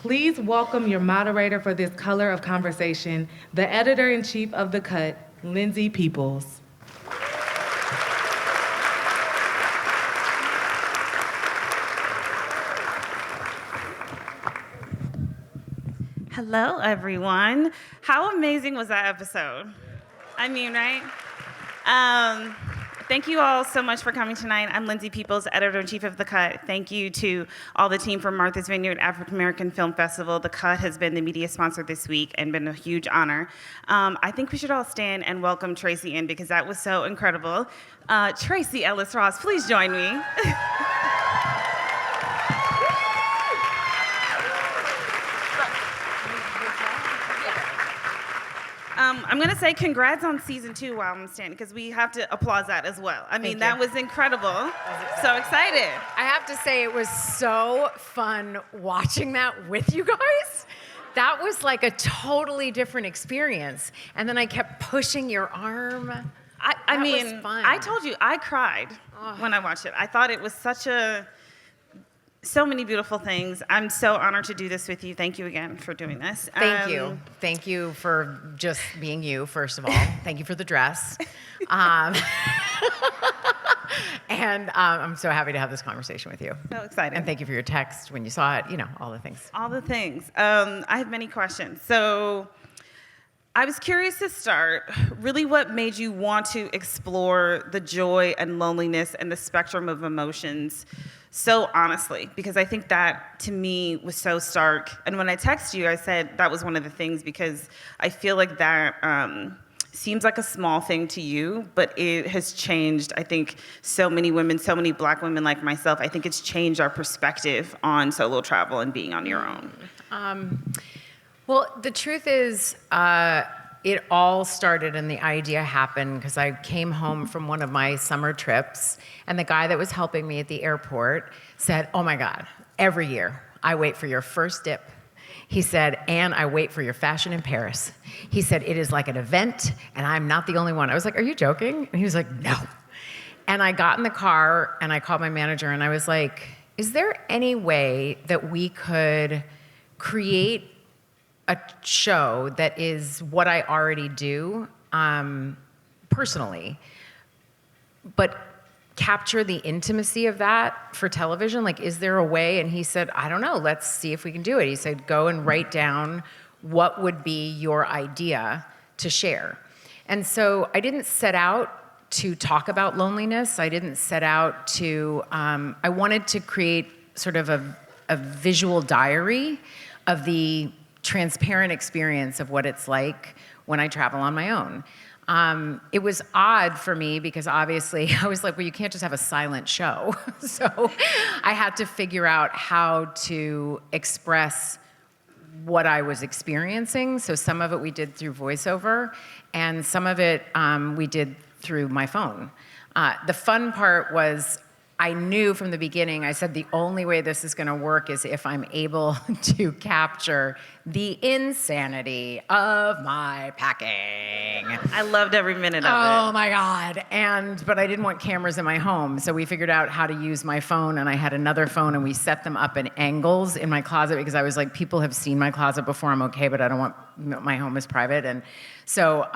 Please welcome your moderator for this color of conversation, the editor-in-chief of The Cut, Lindsay Peoples. Hello, everyone. How amazing was that episode? I mean, right? Thank you all so much for coming tonight. I'm Lindsay Peoples, editor-in-chief of The Cut. Thank you to all the team from Martha's Vineyard African American Film Festival. The Cut has been the media sponsor this week and been a huge honor. I think we should all stand and welcome Tracee in because that was so incredible. Tracee Ellis Ross, please join me. I'm going to say congrats on season 2 while I'm standing, because we have to applaud that as well. I mean, that was incredible. So excited. I have to say, it was so fun watching that with you guys. That was like a totally different experience. And then I kept pushing your arm. I mean, I told you, I cried when I watched it. I thought it was so many beautiful things. I'm so honored to do this with you. Thank you again for doing this. Thank you. Thank you for just being you, first of all. Thank you for the dress. And I'm so happy to have this conversation with you. So excited. And thank you for your text when you saw it, all the things. All the things. I have many questions. So I was curious to start, really what made you want to explore the joy and loneliness and the spectrum of emotions so honestly, because I think that to me was so stark. And when I texted you, I said that was one of the things, because I feel like that seems like a small thing to you, but it has changed, I think, so many women, so many Black women like myself. I think it's changed our perspective on solo travel and being on your own. Well, the truth is, it all started and the idea happened because I came home from one of my summer trips, and the guy that was helping me at the airport said, "Oh my God, every year I wait for your first dip." He said, "And I wait for your fashion in Paris." He said, "It is like an event, and I'm not the only one." I was like, "Are you joking?" And he was like, "No." And I got in the car and I called my manager and I was like, "Is there any way that we could create a show that is what I already do personally, but capture the intimacy of that for television? Like, is there a way?" And he said, "I don't know, let's see if we can do it." He said, "Go and write down what would be your idea to share." And so I didn't set out to talk about loneliness. I didn't set out to, I wanted to create sort of a visual diary of the transparent experience of what it's like when I travel on my own. It was odd for me because obviously I was like, well, you can't just have a silent show. So I had to figure out how to express what I was experiencing. So some of it we did through voiceover, and some of it we did through my phone. The fun part was I knew from the beginning, I said the only way this is going to work is if I'm able to capture the insanity of my packing. I loved every minute of it. Oh my God. But I didn't want cameras in my home, so we figured out how to use my phone, and I had another phone, and we set them up in angles in my closet because I was like, people have seen my closet before, I'm okay, but I don't want, my home is private. And so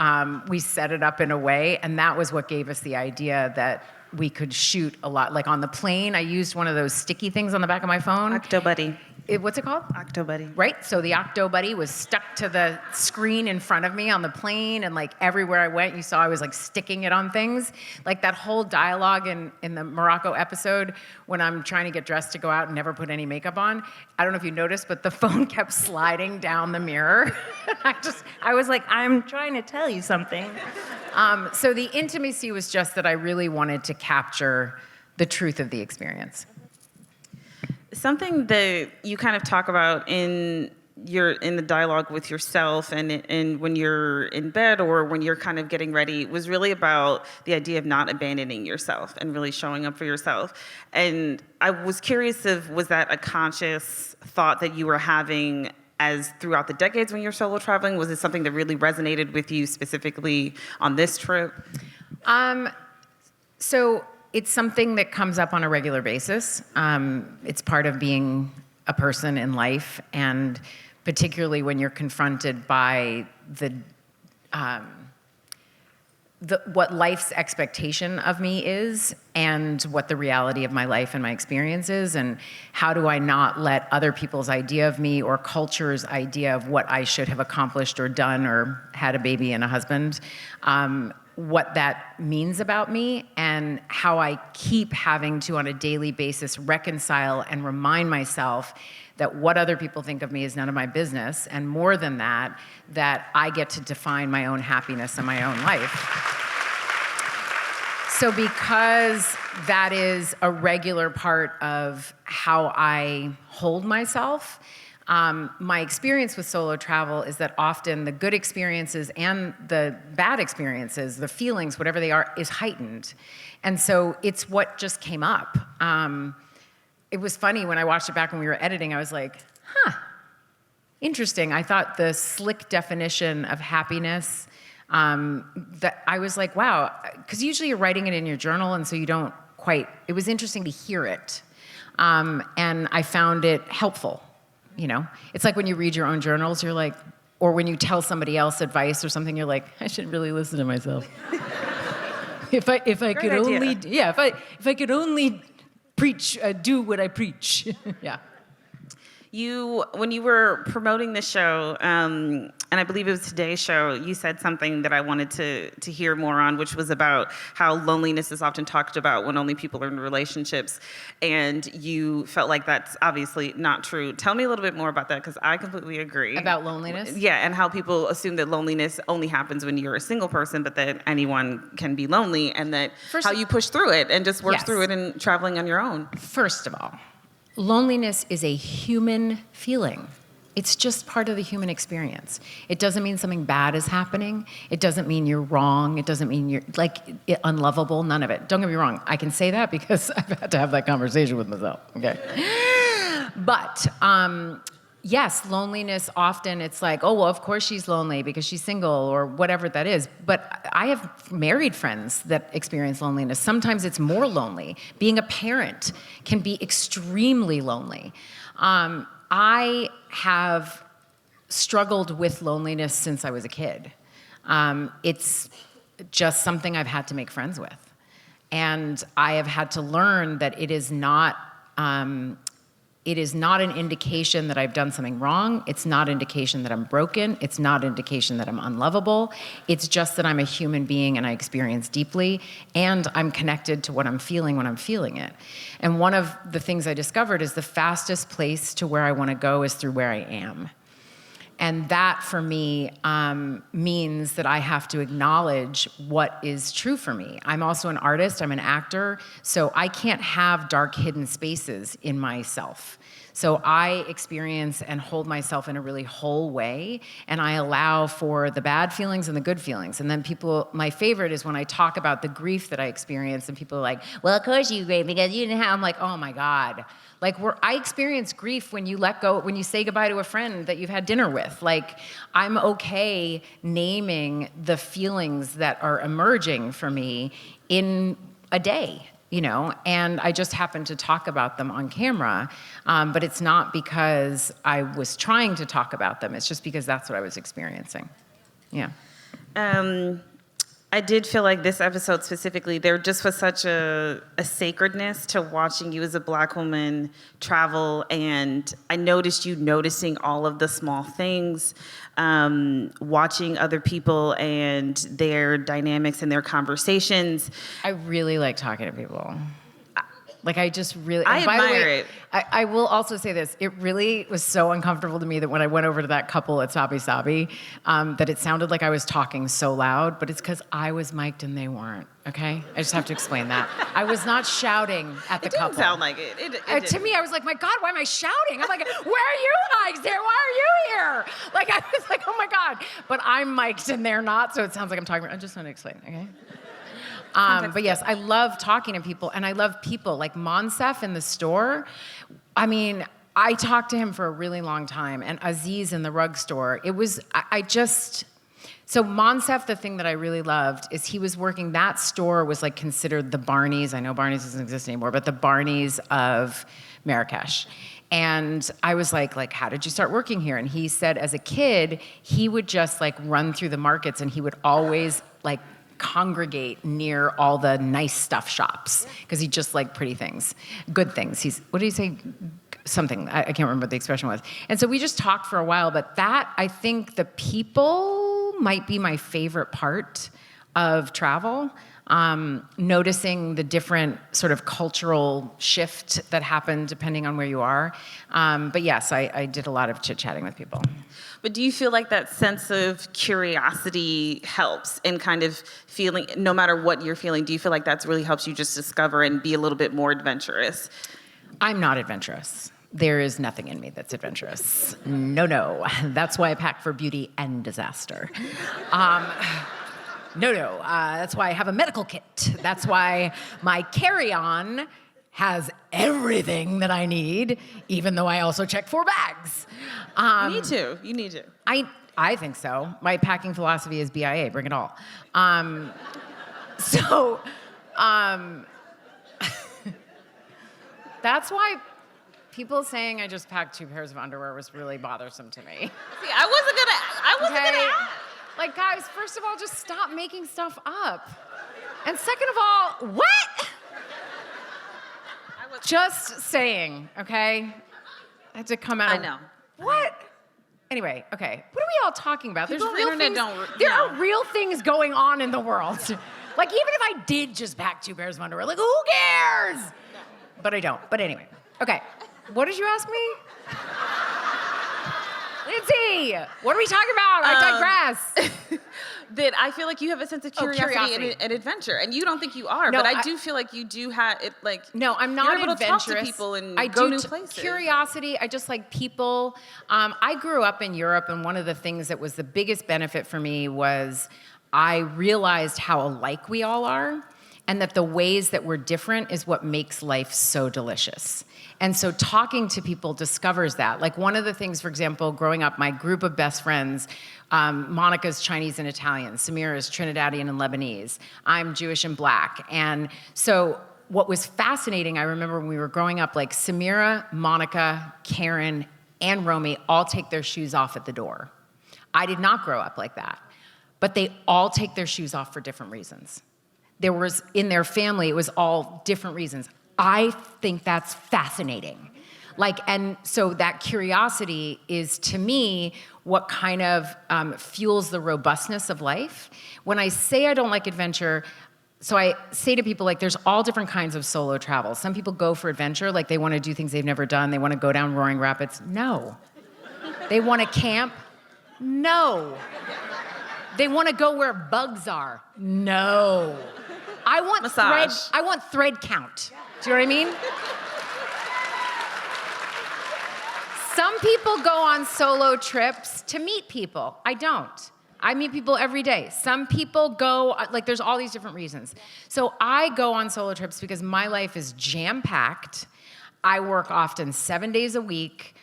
we set it up in a way, and that was what gave us the idea that we could shoot a lot. Like on the plane, I used one of those sticky things on the back of my phone. Octobuddy. What's it called? Octobuddy. Right? So the Octobuddy was stuck to the screen in front of me on the plane, and like everywhere I went, you saw I was like sticking it on things. Like that whole dialogue in the Morocco episode when I'm trying to get dressed to go out and never put any makeup on. I don't know if you noticed, but the phone kept sliding down the mirror. I was like, I'm trying to tell you something. So the intimacy was just that I really wanted to capture the truth of the experience. Something that you kind of talk about in the dialogue with yourself and when you're in bed or when you're kind of getting ready was really about the idea of not abandoning yourself and really showing up for yourself. And I was curious was that a conscious thought that you were having as throughout the decades when you're solo traveling? Was it something that really resonated with you specifically on this trip? So it's something that comes up on a regular basis. It's part of being a person in life, and particularly when you're confronted by what life's expectation of me is and what the reality of my life and my experience is, and how do I not let other people's idea of me or culture's idea of what I should have accomplished or done or had a baby and a husband, what that means about me, and how I keep having to, on a daily basis, reconcile and remind myself that what other people think of me is none of my business, and more than that, that I get to define my own happiness and my own life. So because that is a regular part of how I hold myself, my experience with solo travel is that often the good experiences and the bad experiences, the feelings, whatever they are, is heightened. And so it's what just came up. It was funny when I watched it back when we were editing, I was like, interesting. I thought the slick definition of happiness, that I was like, wow, because usually you're writing it in your journal, and so you don't quite, it was interesting to hear it. And I found it helpful, you know? It's like when you read your own journals, you're like, or when you tell somebody else advice or something, you're like, I should really listen to myself. if I could idea. only, yeah, if I could only preach, do what I preach. Yeah. When you were promoting the show, and I believe it was today's show, you said something that I wanted to hear more on, which was about how loneliness is often talked about when only people are in relationships, and you felt like that's obviously not true. Tell me a little bit more about that, because I completely agree. About loneliness? Yeah, and how people assume that loneliness only happens when you're a single person, but that anyone can be lonely, and that how you push through it and just work through it and traveling on your own. First of all, loneliness is a human feeling. It's just part of the human experience. It doesn't mean something bad is happening. It doesn't mean you're wrong. It doesn't mean you're unlovable, none of it. Don't get me wrong. I can say that because I've had to have that conversation with myself, okay? But yes, loneliness often it's like, oh, well, of course she's lonely because she's single or whatever that is. But I have married friends that experience loneliness. Sometimes it's more lonely. Being a parent can be extremely lonely. I have struggled with loneliness since I was a kid. It's just something I've had to make friends with. And I have had to learn that it is not an indication that I've done something wrong. It's not indication that I'm broken. It's not indication that I'm unlovable. It's just that I'm a human being and I experience deeply, and I'm connected to what I'm feeling when I'm feeling it. And one of the things I discovered is the fastest place to where I want to go is through where I am. And that, for me, means that I have to acknowledge what is true for me. I'm also an artist, I'm an actor, so I can't have dark, hidden spaces in myself. So I experience and hold myself in a really whole way, and I allow for the bad feelings and the good feelings. And then my favorite is when I talk about the grief that I experienced, and people are like, well, of course you grieve because you didn't have, I'm like, oh my God. Like, I experience grief when you let go, when you say goodbye to a friend that you've had dinner with. Like, I'm okay naming the feelings that are emerging for me in a day, you know, and I just happen to talk about them on camera, but it's not because I was trying to talk about them. It's just because that's what I was experiencing. Yeah. I did feel like this episode specifically, there just was such a sacredness to watching you as a Black woman travel, and I noticed you noticing all of the small things, watching other people and their dynamics and their conversations. I really like talking to people. Like, I just really... I admire it. I will also say this. It really was so uncomfortable to me that when I went over to that couple at Sabi Sabi, that it sounded like I was talking so loud, but it's because I was mic'd and they weren't, okay? I just have to explain that. I was not shouting at the couple. It didn't sound like it. To me, I was like, my God, why am I shouting? I'm like, where are you mics there? Why are you here? Like, I was like, oh my God. But I'm mic'd and they're not, so it sounds like I'm talking. I just want to explain, okay? But yes, I love talking to people, and I love people. Like Monsef in the store, I mean, I talked to him for a really long time, and Aziz in the rug store. It was, so Monsef, the thing that I really loved is he was working, that store was like considered the Barney's. I know Barney's doesn't exist anymore, but the Barney's of Marrakesh. And I was like, how did you start working here? And he said as a kid, he would just like run through the markets and he would always like congregate near all the nice stuff shops because he just liked pretty things, good things. What did he say? Something, I can't remember what the expression was. And so we just talked for a while, but that, I think the people might be my favorite part of travel. Noticing the different sort of cultural shift that happened depending on where you are. But yes, I did a lot of chit-chatting with people. But do you feel like that sense of curiosity helps in kind of feeling, no matter what you're feeling, do you feel like that's really helps you just discover and be a little bit more adventurous? I'm not adventurous. There is nothing in me that's adventurous. No. That's why I pack for beauty and disaster. No. That's why I have a medical kit. That's why my carry-on has everything that I need, even though I also check 4 bags. You need to. I think so. My packing philosophy is BIA, bring it all. That's why people saying I just packed 2 pairs of underwear was really bothersome to me. See, I wasn't gonna ask. Like, guys, first of all, just stop making stuff up. And second of all, what? Just saying, okay? I had to come out. I know. What? Anyway, okay. What are we all talking about? People There's real on the internet things. don't. There are real things going on in the world. Like, even if I did just pack 2 pairs of underwear, like, who cares? But I don't. But anyway, okay. What did you ask me? Lindsay, what are we talking about? I digress. That I feel like you have a sense of curiosity. And adventure, and you don't think you are, No, but I do feel like you do have it. Like no, I'm not you're able adventurous. to talk to people and I go do new places. Curiosity. I just like people. I grew up in Europe, and one of the things that was the biggest benefit for me was I realized how alike we all are, and that the ways that we're different is what makes life so delicious. And so talking to people discovers that. Like one of the things, for example, growing up, my group of best friends, Monica's Chinese and Italian, Samira's Trinidadian and Lebanese, I'm Jewish and Black. And so what was fascinating, I remember when we were growing up, like Samira, Monica, Karen, and Romy all take their shoes off at the door. I did not grow up like that. But they all take their shoes off for different reasons. There was, in their family, it was all different reasons. I think that's fascinating. Like, and so that curiosity is, to me, what kind of fuels the robustness of life. When I say I don't like adventure, so I say to people, like, there's all different kinds of solo travel. Some people go for adventure, like they want to do things they've never done. They want to go down Roaring Rapids. No. They want to camp. No. They want to go where bugs are. No. I want massage. I want thread count. Do you know what I mean? Some people go on solo trips to meet people. I don't. I meet people every day. Some people go, like there's all these different reasons. So I go on solo trips because my life is jam-packed. I work often 7 days a week.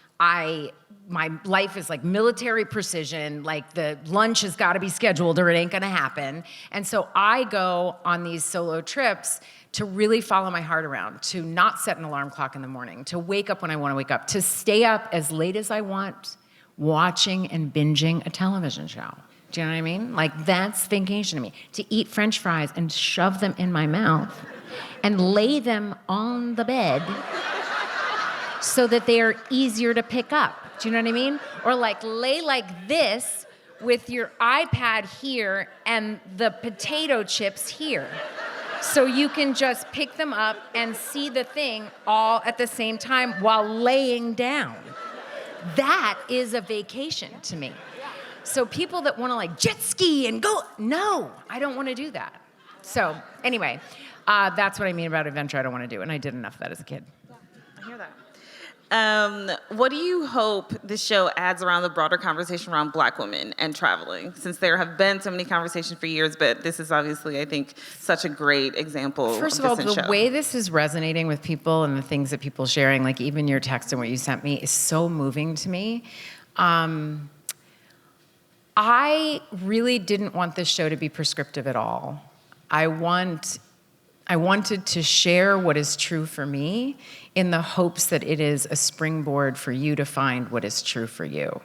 My life is like military precision, like the lunch has got to be scheduled or it ain't gonna happen. And so I go on these solo trips to really follow my heart around, to not set an alarm clock in the morning, to wake up when I want to wake up, to stay up as late as I want, watching and binging a television show. Do you know what I mean? Like that's vacation to me. To eat French fries and shove them in my mouth and lay them on the bed so that they are easier to pick up. Do you know what I mean? Or like lay like this with your iPad here and the potato chips here. So you can just pick them up and see the thing all at the same time while laying down. That is a vacation to me. So people that want to like jet ski and go, no, I don't want to do that. So anyway, that's what I mean about adventure I don't want to do. And I did enough of that as a kid. I hear that. What do you hope this show adds around the broader conversation around Black women and traveling? Since there have been so many conversations for years, but this is obviously, I think, such a great example. First of all, the show. way this is resonating with people and the things that people are sharing, like even your text and what you sent me, is so moving to me. I really didn't want this show to be prescriptive at all. I want I wanted to share what is true for me in the hopes that it is a springboard for you to find what is true for you.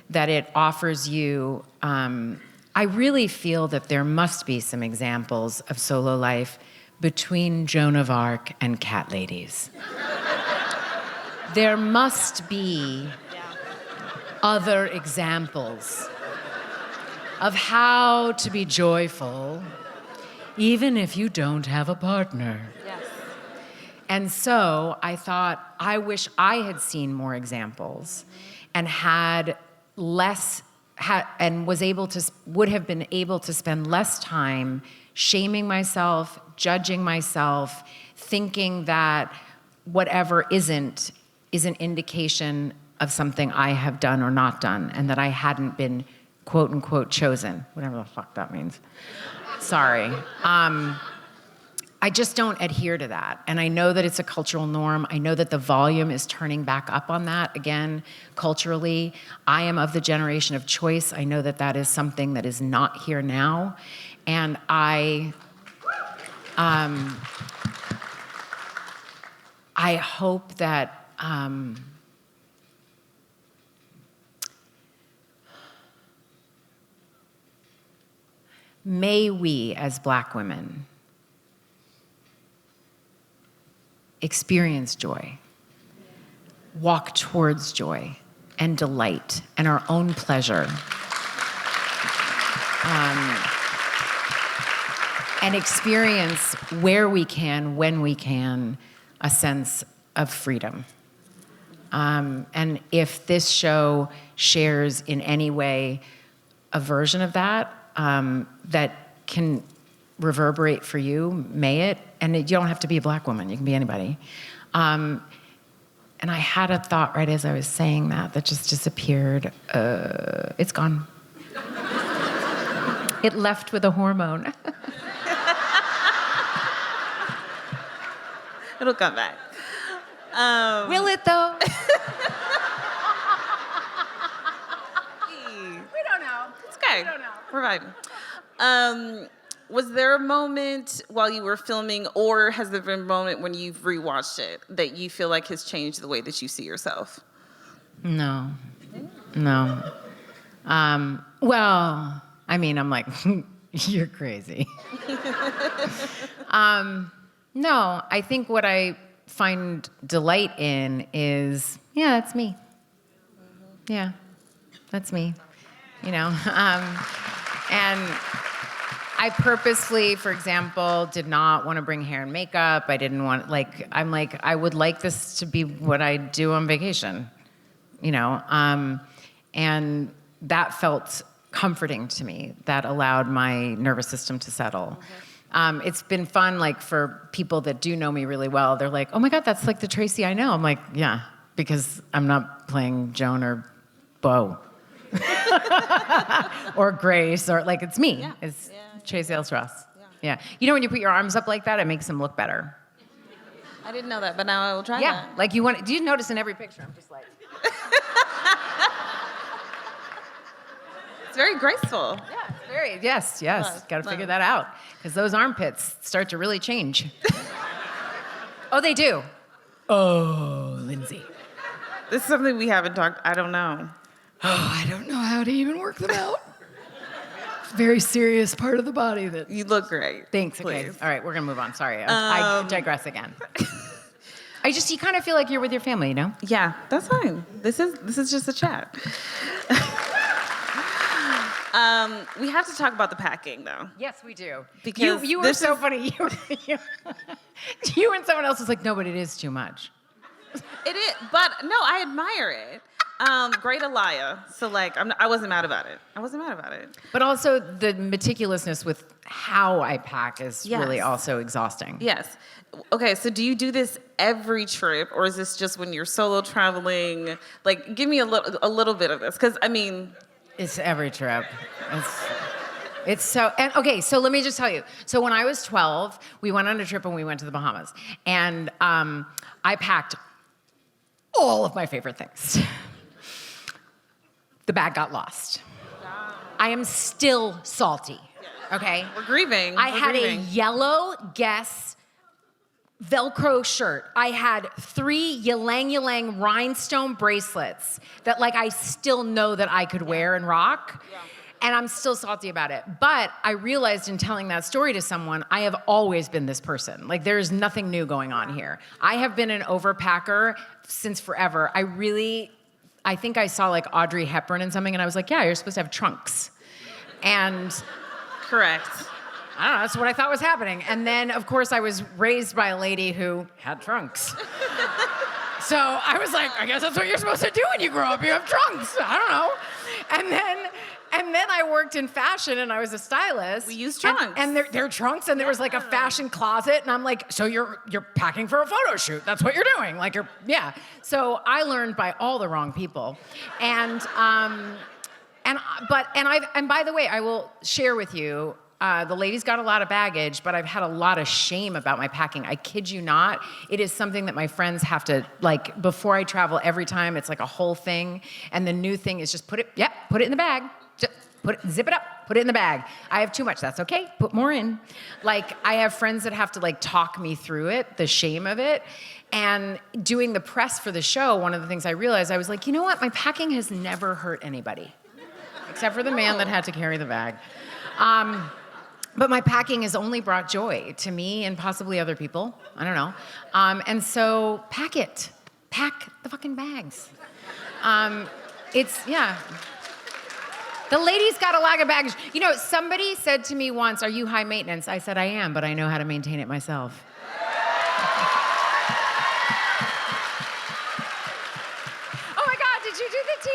That it offers you, I really feel that there must be some examples of solo life between Joan of Arc and cat ladies. There must be other examples of how to be joyful even if you don't have a partner. Yes. And so I thought, I wish I had seen more examples and would have been able to spend less time shaming myself, judging myself, thinking that whatever isn't is an indication of something I have done or not done, and that I hadn't been quote unquote chosen, whatever the fuck that means. Sorry. I just don't adhere to that. And I know that it's a cultural norm. I know that the volume is turning back up on that again, culturally. I am of the generation of choice. I know that that is something that is not here now. And I hope that may we, as Black women, experience joy, walk towards joy and delight and our own pleasure, and experience where we can, when we can, a sense of freedom. And if this show shares in any way a version of that, that can reverberate for you, may it, and you don't have to be a Black woman, you can be anybody. And I had a thought right as I was saying that just disappeared. It's gone. It left with a hormone. It'll come back. Will it though? We don't know. It's okay. We don't know. We're vibing. Was there a moment while you were filming, or has there been a moment when you've rewatched it that you feel like has changed the way that you see yourself? No. Well, I mean, I'm like, you're crazy. No, I think what I find delight in is, yeah, that's me. Yeah, that's me. You know, and I purposely, for example, did not want to bring hair and makeup. I didn't want, I would like this to be what I do on vacation, you know? And that felt comforting to me. That allowed my nervous system to settle. Okay. It's been fun, like, for people that do know me really well. They're like, oh my God, that's like the Tracee I know. I'm like, yeah, because I'm not playing Joan or Beau. Or Grace, or like, it's me. Yeah. It's Tracee Ellis Ross. Yeah. You know, when you put your arms up like that, it makes them look better. I didn't know that, but now I will try that. Yeah, like do you notice in every picture, I'm just like. It's very graceful. Yeah, it's very, yes. Got to figure that out. Because those armpits start to really change. Oh, they do. Oh, Lindsay. This is something we haven't talked, I don't know. Oh, I don't know how to even work them out. It's a very serious part of the body that... You look great. Thanks, please. Okay. All right, we're going to move on. Sorry, I digress again. You kind of feel like you're with your family, you know? Yeah, that's fine. This is just a chat. We have to talk about the packing, though. Yes, we do. Because you were so funny. You and someone else was like, no, but it is too much. It is, but no, I admire it. Great Aliyah. So I wasn't mad about it. But also the meticulousness with how I pack is really also exhausting. Yes. Okay, so do you do this every trip, or is this just when you're solo traveling? Like, give me a little bit of this, because I mean, it's every trip. It's so, and okay, so let me just tell you. So when I was 12, we went on a trip and we went to the Bahamas, and I packed all of my favorite things. The bag got lost. I am still salty. Okay? We're grieving. I We're had grieving. a yellow Guess Velcro shirt. I had 3 ylang ylang rhinestone bracelets that like I still know that I could wear and rock. Yeah. And I'm still salty about it. But I realized in telling that story to someone, I have always been this person. Like there's nothing new going on here. I have been an overpacker since forever. I think I saw like Audrey Hepburn in something and I was like, yeah, you're supposed to have trunks. And Correct. I don't know, that's what I thought was happening. And then, of course, I was raised by a lady who had trunks. So I was like, I guess that's what you're supposed to do when you grow up. You have trunks. I don't know. And then I worked in fashion and I was a stylist. We use trunks. And they're trunks and there was like a fashion closet and I'm like, so you're packing for a photo shoot. That's what you're doing. Like yeah. So I learned by all the wrong people. And by the way, I will share with you, the lady's got a lot of baggage, but I've had a lot of shame about my packing. I kid you not. It is something that my friends have to, like, before I travel every time, it's like a whole thing. And the new thing is just put it in the bag. Just zip it up, put it in the bag. I have too much, that's okay, put more in. Like, I have friends that have to, like, talk me through it, the shame of it. And doing the press for the show, one of the things I realized, I was like, you know what? My packing has never hurt anybody, except for the man that had to carry the bag. But my packing has only brought joy to me and possibly other people. I don't know. And so pack it. Pack the fucking bags. The lady's got a lot of baggage. You know, somebody said to me once, are you high maintenance? I said, I am, but I know how to maintain it myself. Oh my God, did you do the tea?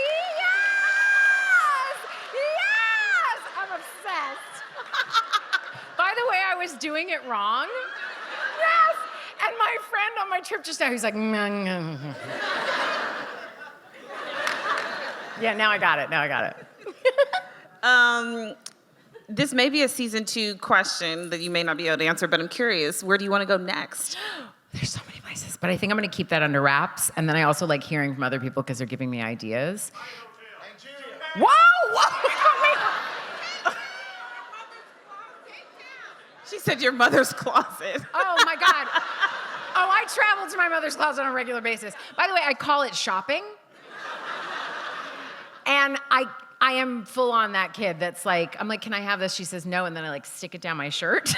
Yes! I'm obsessed. By the way, I was doing it wrong. Yes! And my friend on my trip just now, he's like, yeah, now I got it. This may be a season 2 question that you may not be able to answer, but I'm curious, where do you want to go next? There's so many places, but I think I'm going to keep that under wraps. And then I also like hearing from other people because they're giving me ideas. Whoa! She said your mother's closet. Oh my God. Oh, I travel to my mother's closet on a regular basis. By the way, I call it shopping. And I am full on that kid that's like, I'm like, can I have this? She says no, and then I like stick it down my shirt.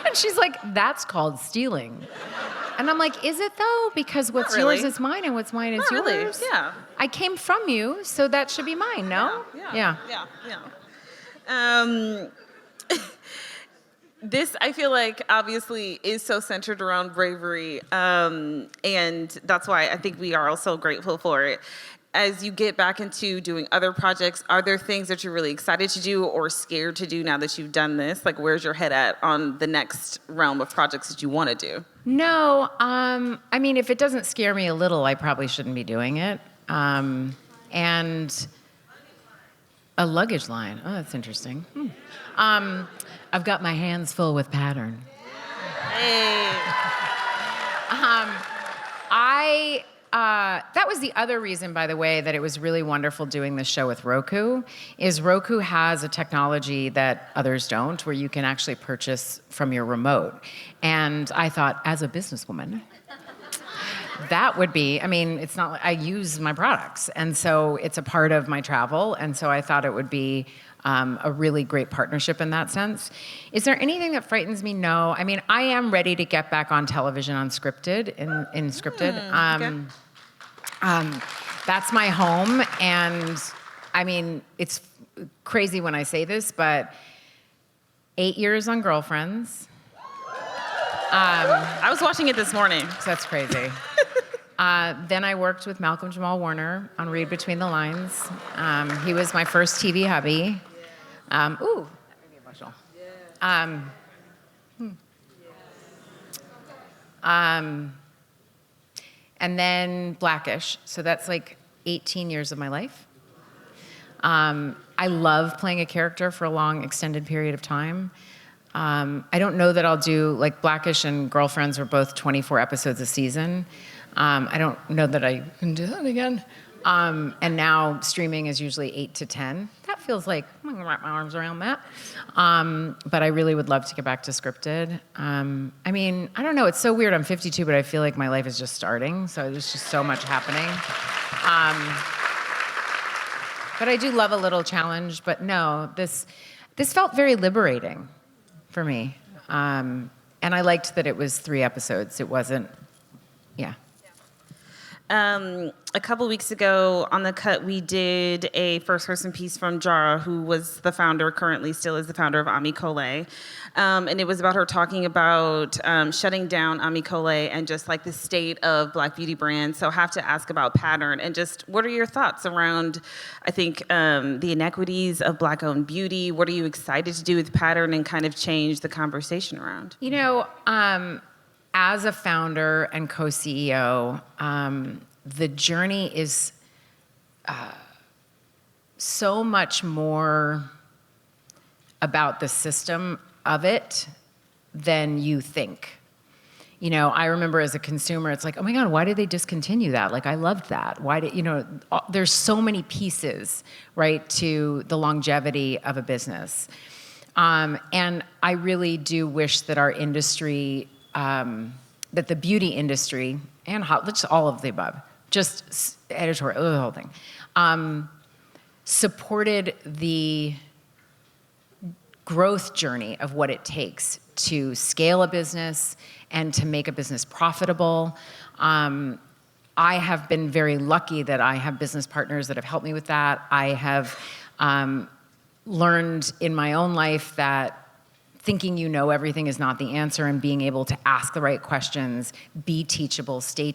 And she's like, that's called stealing. And I'm like, is it though? Because what's yours is mine and what's mine is yours. Really? Yeah. I came from you, so that should be mine, no? Yeah. This, I feel like, obviously is so centered around bravery, and that's why I think we are all so grateful for it. As you get back into doing other projects, are there things that you're really excited to do or scared to do now that you've done this? Like, where's your head at on the next realm of projects that you want to do? No, I mean, if it doesn't scare me a little, I probably shouldn't be doing it. And a luggage line. Oh, that's interesting. I've got my hands full with pattern. Hey. That was the other reason, by the way, that it was really wonderful doing this show with Roku, is Roku has a technology that others don't, where you can actually purchase from your remote. And I thought, as a businesswoman, that would be, I mean, it's not like I use my products, and so it's a part of my travel, and so I thought it would be a really great partnership in that sense. Is there anything that frightens me? No. I mean, I am ready to get back on television unscripted, in scripted. That's my home, and I mean, it's crazy when I say this, but 8 years on Girlfriends. I was watching it this morning. So that's crazy. Then I worked with Malcolm Jamal Warner on Read Between the Lines. He was my first TV hubby. That made me emotional. And then Blackish. So that's like 18 years of my life. I love playing a character for a long, extended period of time. I don't know that I'll do, like Blackish and Girlfriends were both 24 episodes a season. I don't know that I can do that again. And now streaming is usually 8 to 10. That feels like I'm gonna wrap my arms around that. But I really would love to get back to scripted. I mean, I don't know. It's so weird. I'm 52, but I feel like my life is just starting. So there's just so much happening. But I do love a little challenge. But no, this felt very liberating for me. And I liked that it was 3 episodes. It wasn't, yeah. A couple weeks ago on The Cut, we did a first-person piece from Jara, who was the founder, currently still is the founder of Ami Cole. And it was about her talking about shutting down Ami Cole and just like the state of Black beauty brands. So I have to ask about Pattern and just what are your thoughts around, I think, the inequities of Black-owned beauty? What are you excited to do with Pattern and kind of change the conversation around? You know, as a founder and co-CEO, the journey is so much more about the system of it than you think. You know, I remember as a consumer, it's like, oh my God, why did they discontinue that? Like, I loved that. Why did, you know, there's so many pieces, right, to the longevity of a business. And I really do wish that our industry, that the beauty industry and just all of the above, just editorial, the whole thing, supported the growth journey of what it takes to scale a business and to make a business profitable. I have been very lucky that I have business partners that have helped me with that. I have learned in my own life that thinking you know everything is not the answer, and being able to ask the right questions, be teachable, stay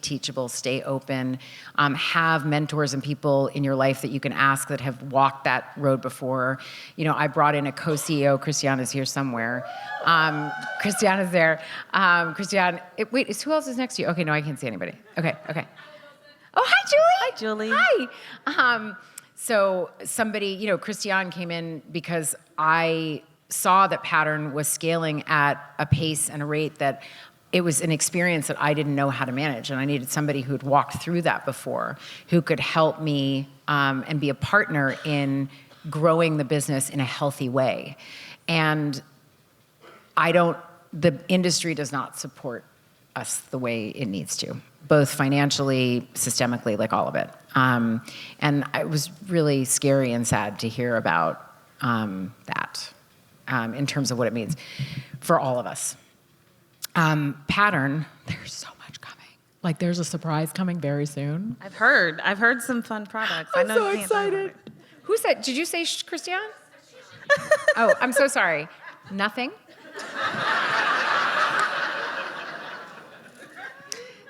open, have mentors and people in your life that you can ask that have walked that road before. You know, I brought in a co-CEO, Christiana's here somewhere. Christiana's there. Christiane, wait, who else is next to you? Okay, no, I can't see anybody. Okay. Oh, hi, Julie. Hi, Julie. Hi. So somebody, you know, Christiane came in because I saw that Pattern was scaling at a pace and a rate that it was an experience that I didn't know how to manage. And I needed somebody who'd walked through that before, who could help me and be a partner in growing the business in a healthy way. And the industry does not support us the way it needs to, both financially, systemically, like all of it. And it was really scary and sad to hear about that. In terms of what it means for all of us. Pattern, there's so much coming. Like, there's a surprise coming very soon. I've heard some fun products. I'm I know so you can't talk about excited. it. Who said, did you say Christiane? Oh, I'm so sorry. Nothing?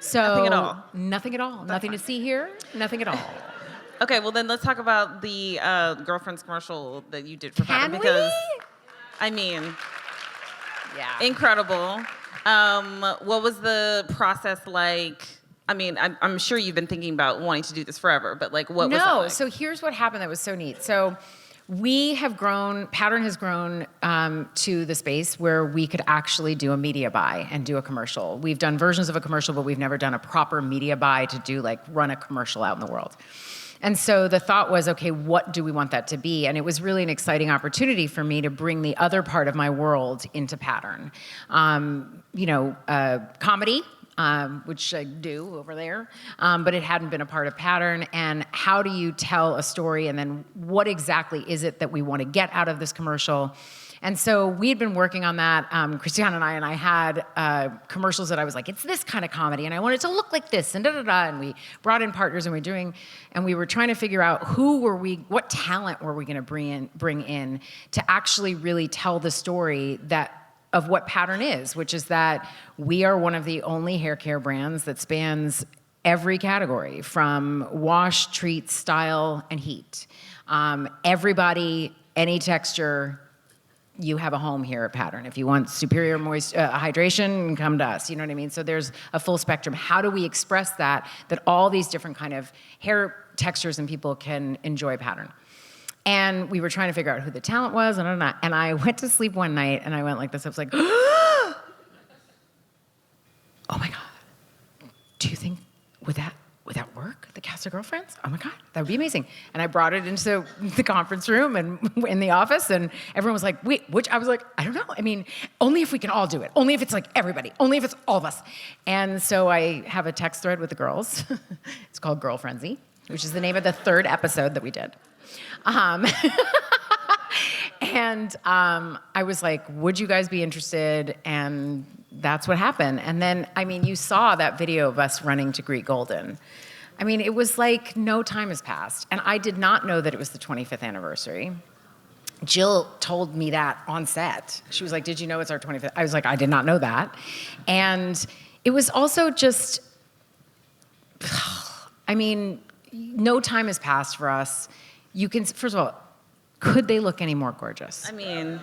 So, Nothing at all. Nothing at all. Nothing to see here. Nothing at all. Okay, well then let's talk about the Girlfriends commercial that you did for Can Pattern, we? because I mean, Yeah. incredible. What was the process like? I mean, I'm sure you've been thinking about wanting to do this forever, but like, what was that like? So here's what happened that was so neat. So we have grown, Pattern has grown to the space where we could actually do a media buy and do a commercial. We've done versions of a commercial, but we've never done a proper media buy to do like run a commercial out in the world. And so the thought was, okay, what do we want that to be? And it was really an exciting opportunity for me to bring the other part of my world into Pattern. Comedy, which I do over there, but it hadn't been a part of Pattern. And how do you tell a story? And then what exactly is it that we want to get out of this commercial? And so we had been working on that. Christiane and I had commercials that I was like, it's this kind of comedy, and I want it to look like this, and da-da-da. And we brought in partners, and we were trying to figure out what talent were we going to bring in to actually really tell the story of what Pattern is, which is that we are one of the only hair care brands that spans every category, from wash, treat, style, and heat. Everybody, any texture, you have a home here at Pattern. If you want superior hydration, come to us. You know what I mean? So there's a full spectrum. How do we express that all these different kind of hair textures and people can enjoy Pattern? And we were trying to figure out who the talent was, and I went to sleep one night, and I went like this. I was like, oh my God. Do you think, would that work? The cast cast of girlfriends? Oh my God, that would be amazing. And I brought it into the conference room and in the office, and everyone was like, wait, which? I was like, I don't know. I mean, only if we can all do it. Only if it's like everybody. Only if it's all of us. And so I have a text thread with the girls. It's called Girl Frenzy, which is the name of the 3rd episode that we did. And I was like, would you guys be interested? And that's what happened. And then, I mean, you saw that video of us running to greet Golden. I mean, it was like no time has passed. And I did not know that it was the 25th anniversary. Jill told me that on set. She was like, did you know it's our 25th? I was like, I did not know that. And it was also just, I mean, no time has passed for us. You can, first of all, could they look any more gorgeous? I mean,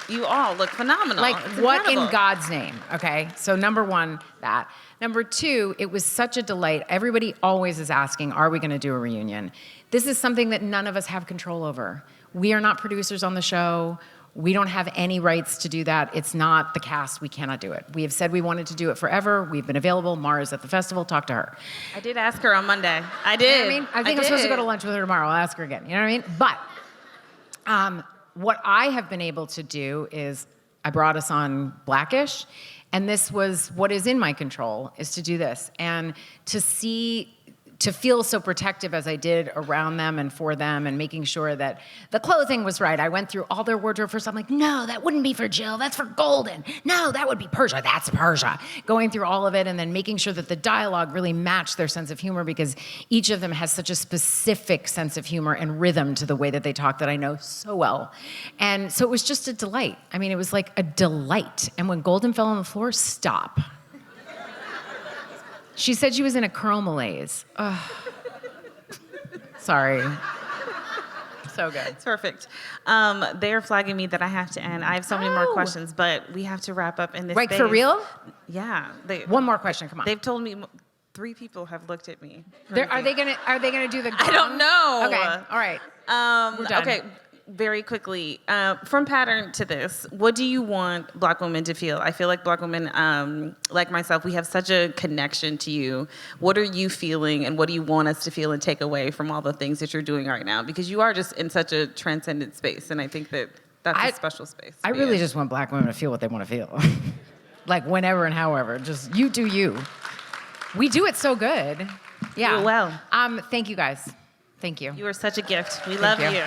you all look phenomenal. Like, It's what incredible. in God's name? Okay, so number 1, that. Number 2, it was such a delight. Everybody always is asking, are we gonna do a reunion? This is something that none of us have control over. We are not producers on the show. We don't have any rights to do that. It's not the cast. We cannot do it. We have said we wanted to do it forever. We've been available. Mara's at the festival. Talk to her. I did ask her on Monday. I You did. know what I mean? I think I'm supposed to go to lunch with her tomorrow. I'll ask her again. You know what I mean? But what I have been able to do is I brought us on Blackish, and this was what is in my control, is to do this. And to feel so protective as I did around them and for them and making sure that the clothing was right. I went through all their wardrobe first. I'm like, no, that wouldn't be for Jill. That's for Golden. No, that would be Persia. That's Persia. Going through all of it and then making sure that the dialogue really matched their sense of humor, because each of them has such a specific sense of humor and rhythm to the way that they talk that I know so well. And so it was just a delight. I mean, it was like a delight. And when Golden fell on the floor, stop. She said she was in a curl malaise. Ugh. Sorry. So good. It's perfect. They are flagging me that I have to end. I have so many more Oh. questions, but we have to wrap up in this Like, space. for real? Yeah. One more question, come on. They've told me 3 people have looked at me. Are they gonna do the gong? I don't know. Okay, all right. We're done. Okay, very quickly. From Pattern to this, what do you want Black women to feel? I feel like Black women, like myself, we have such a connection to you. What are you feeling, and what do you want us to feel and take away from all the things that you're doing right now? Because you are just in such a transcendent space, and I think that that's a special space. I really just want Black women to feel what they want to feel. Like, whenever and however. Just you do you. We do it so good. Yeah. Do it well. Thank you guys. Thank you. You are such a gift. We love you. you.